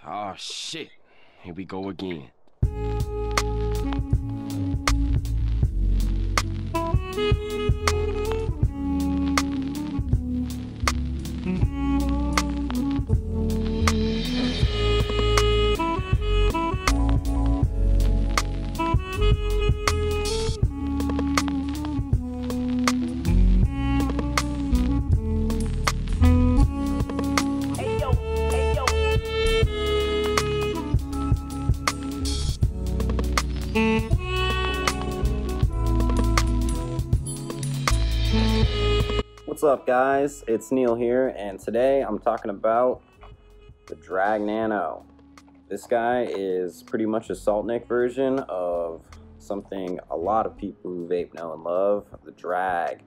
Oh shit, here we go again. What's up, guys? It's Neil here, and today I'm talking about the Drag Nano. This guy is pretty much a Salt-Nic version of something a lot of people who vape know and love, the Drag.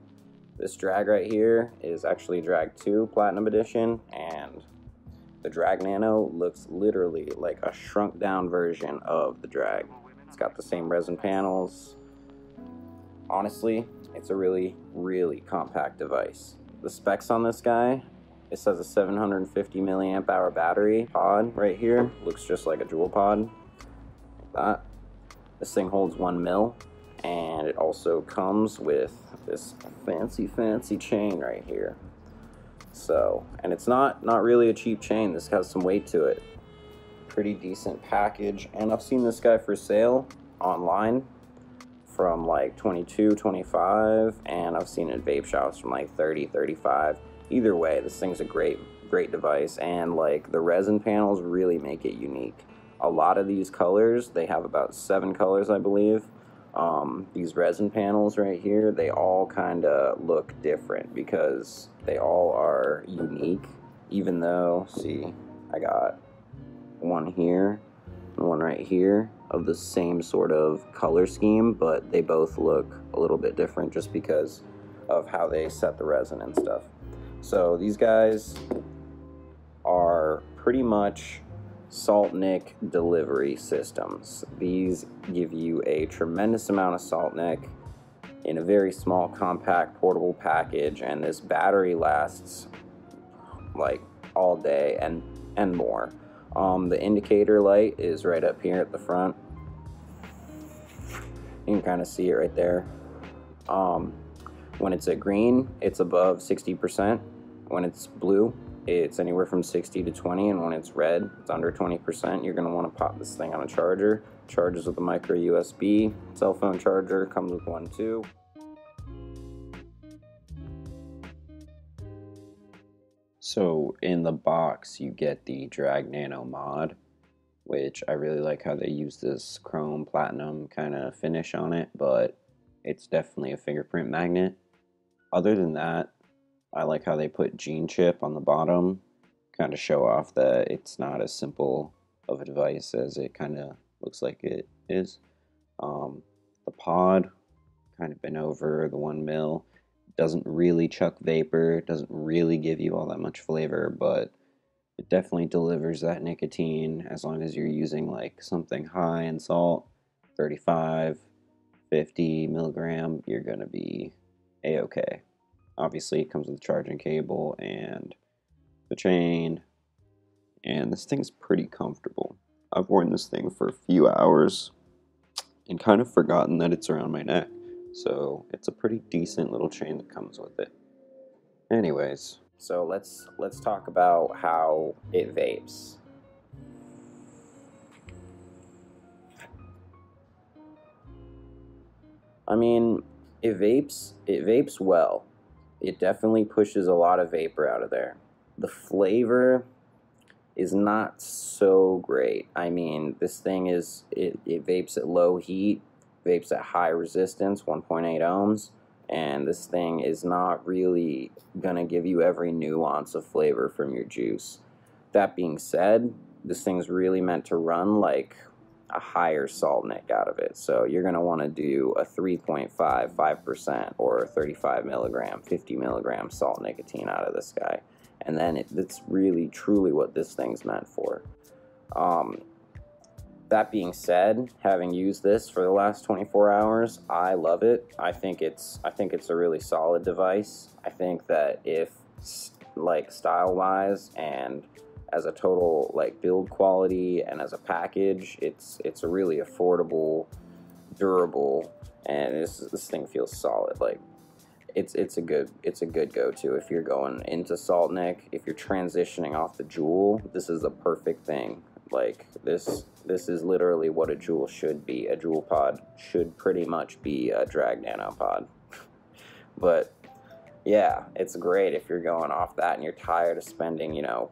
This Drag right here is actually Drag 2 Platinum Edition, and the Drag Nano looks literally like a shrunk down version of the Drag. It's got the same resin panels. Honestly, it's a really, really compact device. The specs on this guy, it says a 750 milliamp hour battery pod right here. Looks just like a jewel pod. Like that. This thing holds 1 mil, and it also comes with this fancy chain right here. So, and it's not really a cheap chain. This has some weight to it. Pretty decent package, and I've seen this guy for sale online from like 22, 25, and I've seen it in vape shops from like 30, 35. Either way, this thing's a great device, and like the resin panels really make it unique. A lot of these colors, they have about 7 colors, I believe. These resin panels right here, they all kind of look different because they all are unique, even though, see, I got one here and one right here of the same sort of color scheme, but they both look a little bit different just because of how they set the resin and stuff. So these guys are pretty much Salt-Nic delivery systems. These give you a tremendous amount of Salt-Nic in a very small, compact, portable package, and this battery lasts like all day and more. The indicator light is right up here at the front. You can kind of see it right there. When it's at green, it's above 60%. When it's blue, it's anywhere from 60 to 20, and when it's red, it's under 20%. You're gonna wanna pop this thing on a charger. Charges with a micro USB. Cell phone charger, comes with one too. So in the box, you get the Drag Nano mod, which I really like how they use this chrome platinum kind of finish on it, but it's definitely a fingerprint magnet. Other than that, I like how they put gene chip on the bottom, kind of show off that it's not as simple of a device as it kind of looks like it is. The pod, kind of been over the 1 mil. Doesn't really chuck vapor, doesn't really give you all that much flavor, but it definitely delivers that nicotine as long as you're using like something high in salt, 35, 50 milligram, you're gonna be a-okay. Obviously it comes with a charging cable and the chain, and this thing's pretty comfortable. I've worn this thing for a few hours and kind of forgotten that it's around my neck. So it's a pretty decent little chain that comes with it. Anyways, so let's talk about how it vapes. I mean, it vapes well. It definitely pushes a lot of vapor out of there. The flavor is not so great. I mean, this thing it vapes at low heat, vapes at high resistance, 1.8 ohms, and this thing is not really gonna give you every nuance of flavor from your juice. That being said, this thing's really meant to run like a higher Salt-Nic out of it. So you're gonna wanna do a 3.5, 5%, or 35 milligram, 50 milligram Salt-Nicotine out of this guy. And then it's really, truly what this thing's meant for. That being said, having used this for the last 24 hours, I love it. I think it's a really solid device. I think that if like style-wise and as a total like build quality and as a package, it's a really affordable, durable, and this thing feels solid. Like it's a good go-to if you're going into Salt Nic. If you're transitioning off the Juul, this is a perfect thing. Like this is literally what a Juul should be. A Juul pod should pretty much be a drag nano pod. But yeah, it's great if you're going off that and you're tired of spending, you know,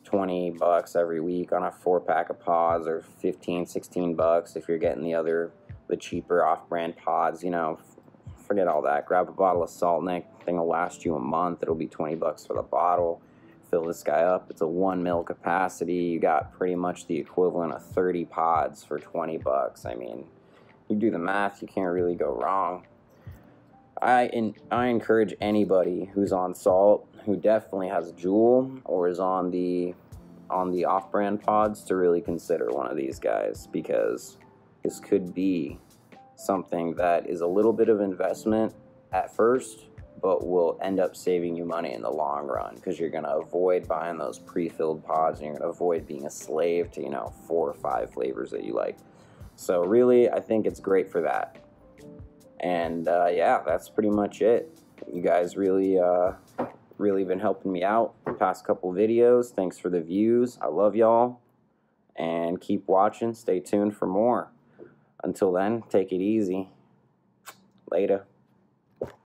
$20 every week on a 4-pack of pods, or 15, 16 bucks if you're getting the cheaper off-brand pods. You know, forget all that. Grab a bottle of Salt Nic. Thing will last you a month. It'll be 20 bucks for the bottle. Fill this guy up. It's a 1 mil capacity. You got pretty much the equivalent of 30 pods for 20 bucks. I mean, you do the math, you can't really go wrong. I encourage anybody who's on Salt, who definitely has a Juul or is on the off-brand pods, to really consider one of these guys, because this could be something that is a little bit of investment at first, but will end up saving you money in the long run, because you're going to avoid buying those pre-filled pods, and you're going to avoid being a slave to, you know, 4 or 5 flavors that you like. So really, I think it's great for that. And yeah, that's pretty much it. You guys really been helping me out the past couple videos. Thanks for the views. I love y'all, and keep watching. Stay tuned for more. Until then, take it easy. Later.